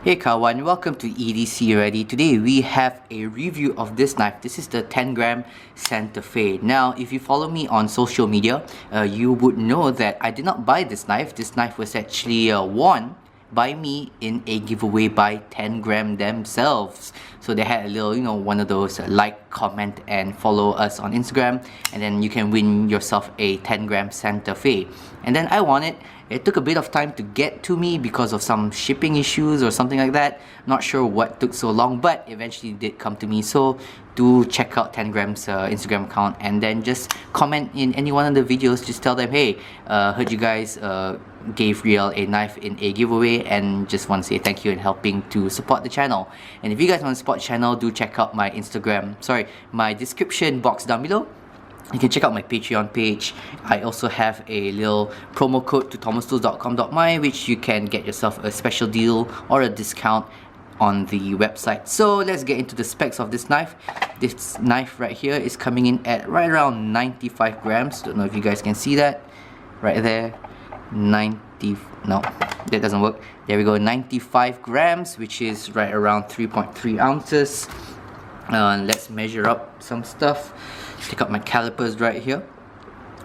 Hey kawan, welcome to EDCReady. Today we have a review of this knife. This is the Tangram Santa Fe. Now, if you follow me on social media, you would know that I did not buy this knife. This knife was actually won by me in a giveaway by Tangram themselves. So they had a little, one of those like, comment and follow us on Instagram, and then you can win yourself a Tangram Santa Fe. And then I won it. It took a bit of time to get to me because of some shipping issues or something like that. Not sure what took so long, but eventually did come to me. So do check out Tangram's Instagram account and then just comment in any one of the videos. Just tell them, hey, heard you guys gave Riel a knife in a giveaway and just want to say thank you and helping to support the channel. And if you guys want to support the channel, do check out my my description box down below. You can check out my Patreon page. I also have a little promo code to thomastools.com.my, which you can get yourself a special deal or a discount on the website. So let's get into the specs of this knife. This knife right here is coming in at right around 95 grams. Don't know if you guys can see that right there. No, that doesn't work. There we go, 95 grams, which is right around 3.3 ounces. Let's measure up some stuff. Take out my calipers right here.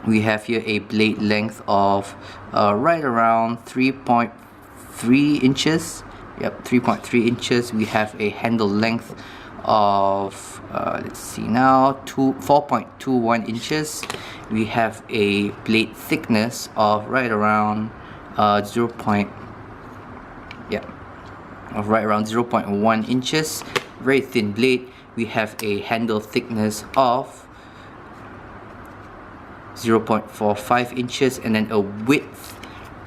We have here a blade length of right around 3.3 inches. Yep, 3.3 inches. We have a handle length of let's see now, 4.21 inches. We have a blade thickness of right around 0.1 inches. Very thin blade. We have a handle thickness of 0.45 inches, and then a width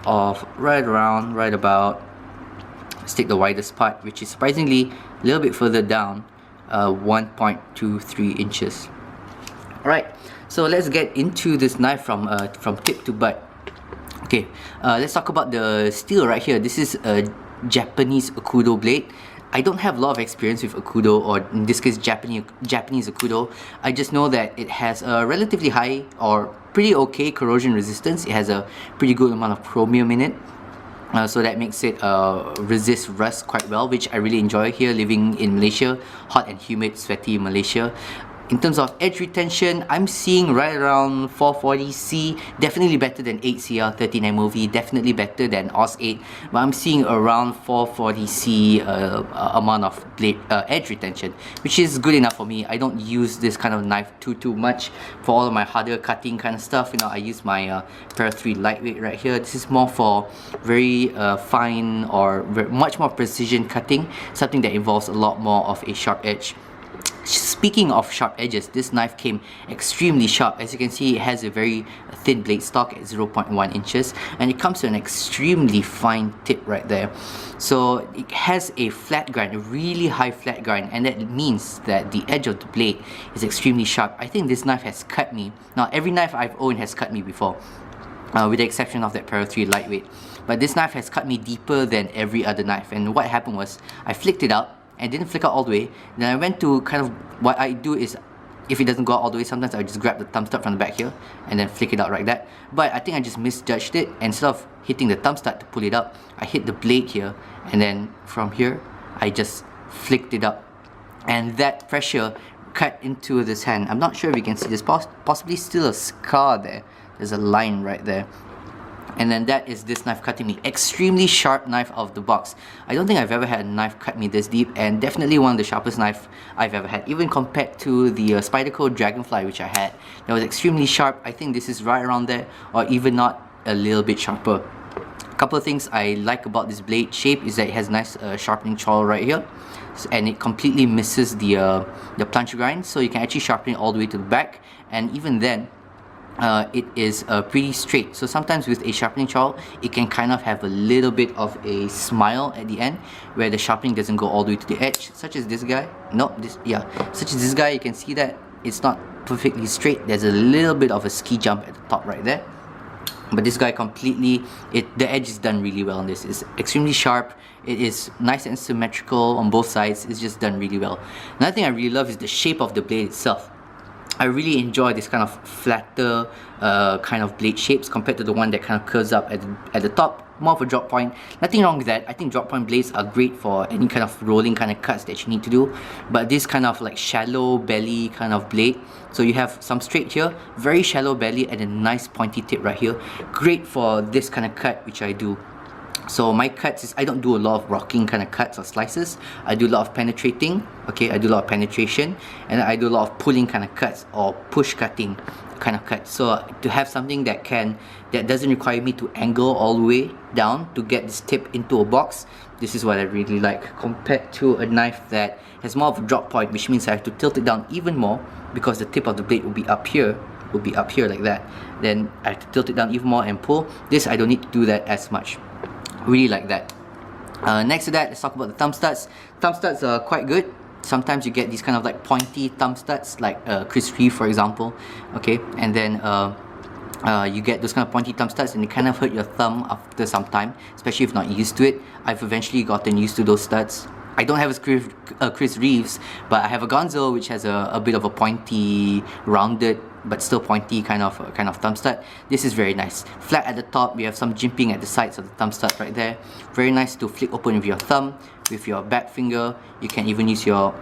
of right about, let's take the widest part, which is surprisingly a little bit further down, 1.23 inches. Alright, so let's get into this knife from tip to butt. Okay, let's talk about the steel right here. This is a Japanese Akudo blade. I don't have a lot of experience with Akudo, or in this case Japanese Akudo. I just know that it has a relatively high or pretty okay corrosion resistance. It has a pretty good amount of chromium in it. So that makes it resist rust quite well, which I really enjoy here living in Malaysia, hot and humid, sweaty Malaysia. In terms of edge retention, I'm seeing right around 440C, definitely better than 8CR 13MOV, definitely better than AUS 8, but I'm seeing around 440C amount of blade edge retention, which is good enough for me. I don't use this kind of knife too much for all of my harder cutting kind of stuff. I use my Para 3 lightweight right here. This is more for very fine or much more precision cutting, something that involves a lot more of a sharp edge. Speaking of sharp edges, this knife came extremely sharp. As you can see, it has a very thin blade stock at 0.1 inches, and it comes to an extremely fine tip right there. So it has a flat grind, a really high flat grind, and that means that the edge of the blade is extremely sharp. I think this knife has cut me. Now, every knife I've owned has cut me before, with the exception of that Para 3 lightweight. But this knife has cut me deeper than every other knife, and what happened was I flicked it out and didn't flick out all the way. Then I went to kind of, what I do is, if it doesn't go out all the way, sometimes I just grab the thumb stud from the back here and then flick it out like that. But I think I just misjudged it, and instead of hitting the thumb stud to pull it up, I hit the blade here, and then from here I just flicked it up, and that pressure cut into this hand. I'm not sure if you can see this, possibly still a scar there. There's a line right there. And then that is this knife cutting me. Extremely sharp knife out of the box. I don't think I've ever had a knife cut me this deep, and definitely one of the sharpest knife I've ever had, even compared to the Spyderco Dragonfly which I had. That was extremely sharp. I think this is right around there, or even not a little bit sharper. A couple of things I like about this blade shape is that it has nice sharpening choil right here, and it completely misses the plunge grind, so you can actually sharpen it all the way to the back, and even then it is pretty straight. So sometimes with a sharpening choil, it can kind of have a little bit of a smile at the end, where the sharpening doesn't go all the way to the edge, such as this guy. Such as this guy, you can see that it's not perfectly straight. There's a little bit of a ski jump at the top right there. But this guy completely, the edge is done really well on this. It's extremely sharp. It is nice and symmetrical on both sides. It's just done really well. Another thing I really love is the shape of the blade itself. I really enjoy this kind of flatter kind of blade shapes compared to the one that kind of curves up at the top. more of a drop point. Nothing wrong with that. I think drop point blades are great for any kind of rolling kind of cuts that you need to do, but this kind of like shallow belly kind of blade, so you have some straight here, very shallow belly, and a nice pointy tip right here, great for this kind of cut which I do. So my cuts is, I don't do a lot of rocking kind of cuts or slices. I do a lot of penetrating, okay, I do a lot of penetration, and I do a lot of pulling kind of cuts or push cutting kind of cuts. So to have something that doesn't require me to angle all the way down to get this tip into a box, this is what I really like, compared to a knife that has more of a drop point, which means I have to tilt it down even more because the tip of the blade will be up here, like that. Then I have to tilt it down even more and pull. This, I don't need to do that as much. Really like that. Next to that, let's talk about the thumb studs. Thumb studs are quite good. Sometimes you get these kind of like pointy thumb studs, like Chris Reeve for example, okay, and then you get those kind of pointy thumb studs and they kind of hurt your thumb after some time, especially if not used to it. I've eventually gotten used to those studs. I don't have a Chris Reeves, but I have a Gonzo which has a bit of a pointy, rounded but still pointy kind of thumb stud. This is very nice. Flat at the top, we have some jimping at the sides of the thumb stud right there. Very nice to flick open with your thumb, with your back finger. You can even use your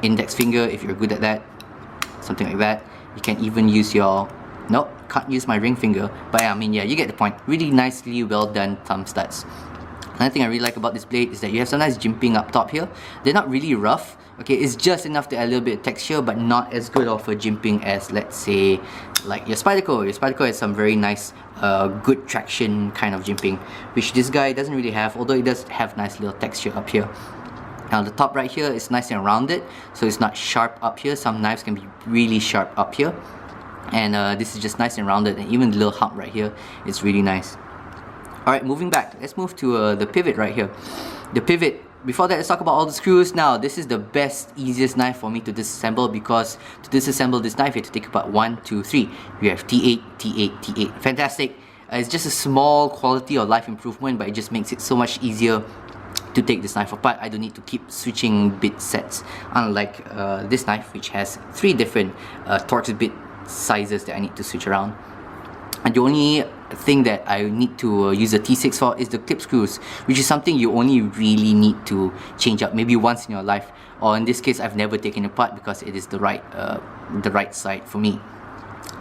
index finger if you're good at that, something like that. You can even use your, nope, can't use my ring finger, but I mean, yeah, you get the point. Really nicely well done thumb studs. Another thing I really like about this blade is that you have some nice jimping up top here. They're not really rough, okay, it's just enough to add a little bit of texture, but not as good of a jimping as, let's say, like your Spyderco. Your Spyderco has some very nice, good traction kind of jimping, which this guy doesn't really have, although it does have nice little texture up here. Now the top right here is nice and rounded, so it's not sharp up here. Some knives can be really sharp up here, and this is just nice and rounded, and even the little hump right here is really nice. Alright, moving back, let's move to the pivot right here. The pivot, before that, let's talk about all the screws. Now, this is the best, easiest knife for me to disassemble, because to disassemble this knife, you have to take about 1, 2, 3. You have T8, T8, T8. Fantastic. It's just a small quality of life improvement, but it just makes it so much easier to take this knife apart. I don't need to keep switching bit sets, unlike this knife, which has 3 different Torx bit sizes that I need to switch around. And the only thing that I need to use a T6 for is the clip screws, which is something you only really need to change up maybe once in your life, or in this case I've never taken it apart because it is the right side for me.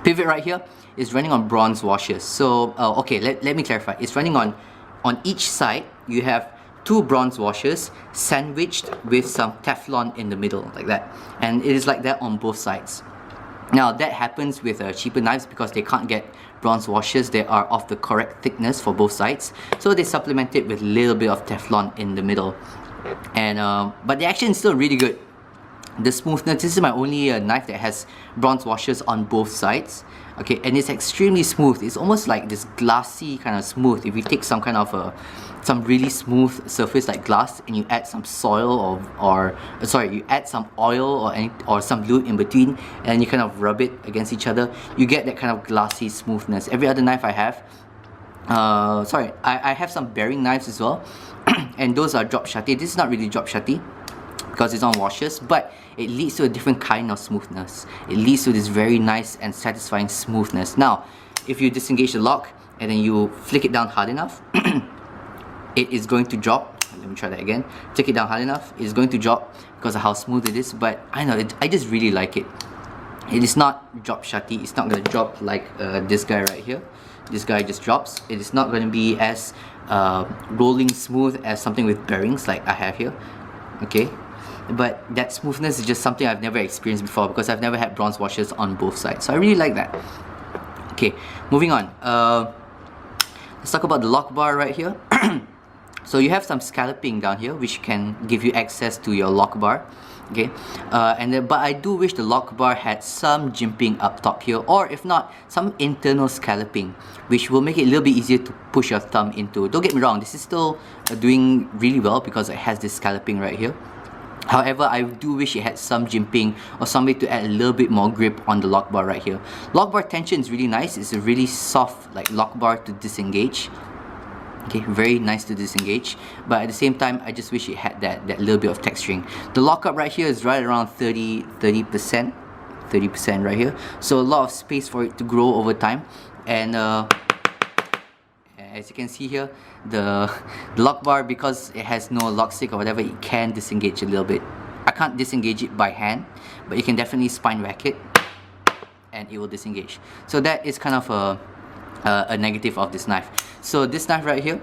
Pivot right here is running on bronze washers. So okay, let me clarify. It's running on each side. You have 2 bronze washers sandwiched with some Teflon in the middle, like that, and it is like that on both sides. Now that happens with cheaper knives because they can't get bronze washers that are of the correct thickness for both sides, so they supplement it with a little bit of Teflon in the middle. And but the action is still really good. The smoothness, this is my only knife that has bronze washers on both sides, okay, and it's extremely smooth. It's almost like this glassy kind of smooth. If you take some kind of some really smooth surface like glass and you add some soil or you add some oil or some glue in between, and you kind of rub it against each other, you get that kind of glassy smoothness. Every other knife I have, I have some bearing knives as well and those are drop shutty. This is not really drop shutty because it's on washers, but it leads to a different kind of smoothness. It leads to this very nice and satisfying smoothness. Now, if you disengage the lock and then you flick it down hard enough, it is going to drop. Let me try that again. Take it down hard enough, it's going to drop because of how smooth it is, but I know, I just really like it. It is not drop shutty. It's not going to drop like this guy right here. This guy just drops. It is not going to be as rolling smooth as something with bearings like I have here, okay? But that smoothness is just something I've never experienced before because I've never had bronze washers on both sides, so I really like that. Okay, moving on. Let's talk about the lock bar right here. So you have some scalloping down here which can give you access to your lock bar, okay, but I do wish the lock bar had some jimping up top here, or if not, some internal scalloping, which will make it a little bit easier to push your thumb into. Don't get me wrong, this is still doing really well because it has this scalloping right here. However, I do wish it had some jimping or some way to add a little bit more grip on the lock bar right here. Lock bar tension is really nice. It's a really soft like lock bar to disengage. Okay, very nice to disengage, but at the same time I just wish it had that little bit of texturing. The lockup right here is right around 30% right here, so a lot of space for it to grow over time. And as you can see here, the lock bar, because it has no lock stick or whatever, it can disengage a little bit. I can't disengage it by hand, but you can definitely spine whack it and it will disengage. So that is kind of a negative of this knife. So this knife right here,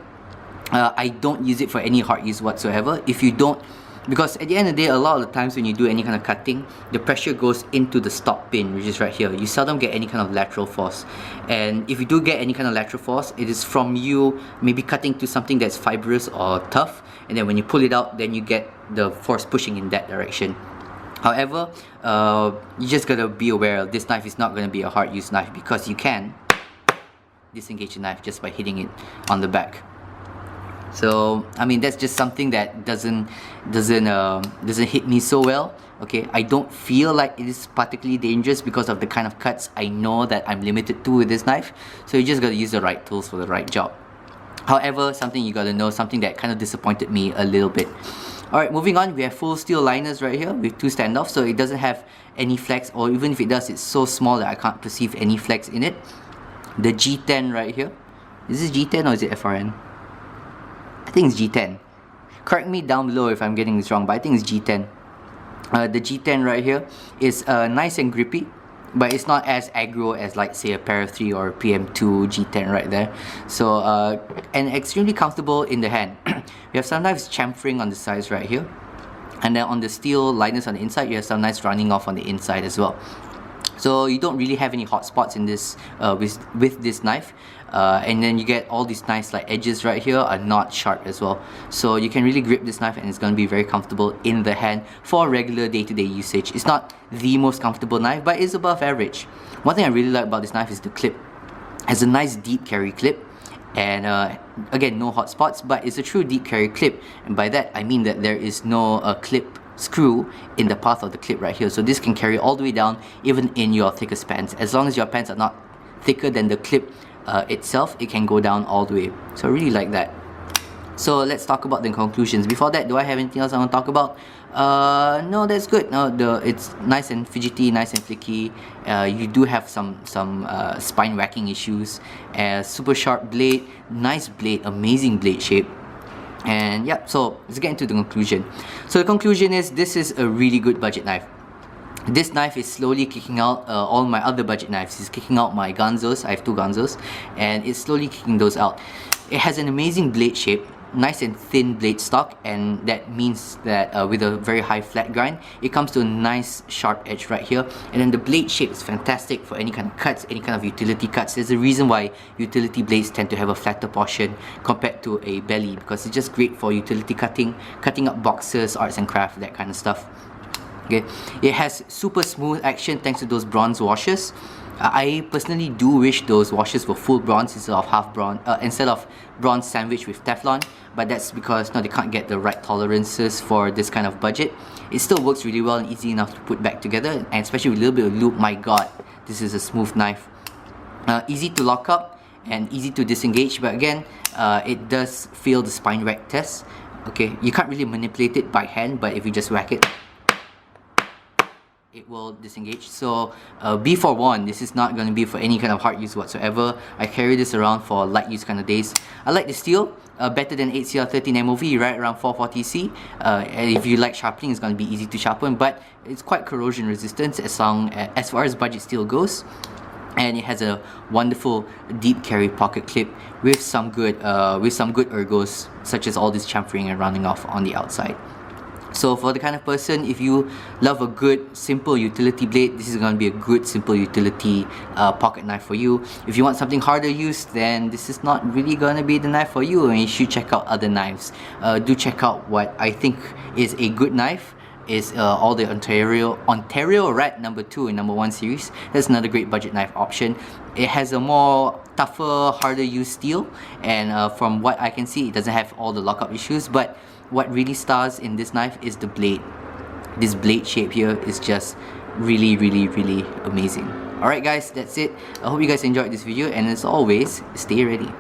I don't use it for any hard use whatsoever. If you don't, because at the end of the day, a lot of the times when you do any kind of cutting, the pressure goes into the stop pin, which is right here. You seldom get any kind of lateral force, and if you do get any kind of lateral force, it is from you maybe cutting to something that's fibrous or tough, and then when you pull it out, then you get the force pushing in that direction. However, you just gotta be aware this knife is not gonna be a hard use knife, because you can disengage the knife just by hitting it on the back. So I mean, that's just something that doesn't hit me so well. Okay, I don't feel like it is particularly dangerous because of the kind of cuts I know that I'm limited to with this knife. So you just gotta use the right tools for the right job. However, something you gotta know, something that kind of disappointed me a little bit. Alright, moving on, we have full steel liners right here with 2 standoffs, so it doesn't have any flex, or even if it does, it's so small that I can't perceive any flex in it. The G10 right here, is this G10 or is it FRN? I think it's G10. Correct me down below if I'm getting this wrong, but I think it's G10. The G10 right here is nice and grippy, but it's not as aggro as, like, say, a Para 3 or PM2 G10 right there. So and extremely comfortable in the hand. You have some nice chamfering on the sides right here, and then on the steel liners on the inside, you have some nice running off on the inside as well. So you don't really have any hot spots in this with this knife, and then you get all these nice, like, edges right here are not sharp as well. So you can really grip this knife and it's going to be very comfortable in the hand for regular day-to-day usage. It's not the most comfortable knife, but it's above average. One thing I really like about this knife is the clip. It has a nice deep carry clip, and again, no hot spots, but it's a true deep carry clip, and by that I mean that there is no clip screw in the path of the clip right here. So this can carry all the way down, even in your thickest pants. As long as your pants are not thicker than the clip itself, it can go down all the way. So I really like that. So let's talk about the conclusions. Before that, do I have anything else I want to talk about? No, that's good. No, it's nice and fidgety, nice and flicky. You do have some spine whacking issues. Super sharp blade, nice blade, amazing blade shape. And yeah, so let's get into the conclusion. So the conclusion is, this is a really good budget knife. This knife is slowly kicking out all my other budget knives. It's kicking out my Ganzos. I have 2 Ganzos, and it's slowly kicking those out. It has an amazing blade shape, nice and thin blade stock, and that means that with a very high flat grind, it comes to a nice sharp edge right here. And then the blade shape is fantastic for any kind of cuts, any kind of utility cuts. There's a reason why utility blades tend to have a flatter portion compared to a belly, because it's just great for utility cutting up boxes, arts and craft, that kind of stuff. Okay, it has super smooth action thanks to those bronze washers. I personally do wish those washers were full bronze instead of half bronze, instead of bronze sandwich with Teflon, but that's because they can't get the right tolerances for this kind of budget. It still works really well and easy enough to put back together, and especially with a little bit of lube, my god, this is a smooth knife. Easy to lock up and easy to disengage, but again, it does fail the spine whack test. Okay, you can't really manipulate it by hand, but if you just whack it, it will disengage. So be forewarned, this is not going to be for any kind of hard use whatsoever. I carry this around for light use kind of days. I like the steel, better than 8CR13 MOV, right around 440C. And if you like sharpening, it's going to be easy to sharpen, but it's quite corrosion resistant as far as budget steel goes. And it has a wonderful deep carry pocket clip with some good ergos, such as all this chamfering and rounding off on the outside. So for the kind of person, if you love a good simple utility blade, this is going to be a good simple utility pocket knife for you. If you want something harder use, then this is not really going to be the knife for you, and you should check out other knives. Do check out what I think is a good knife. Is all the Ontario Rat number 2 and number 1 series. That's another great budget knife option. It has a more tougher, harder use steel, and from what I can see, it doesn't have all the lockup issues, but what really stars in this knife is the blade. This blade shape here is just really amazing. Alright guys, that's it. I hope you guys enjoyed this video, and as always, stay ready.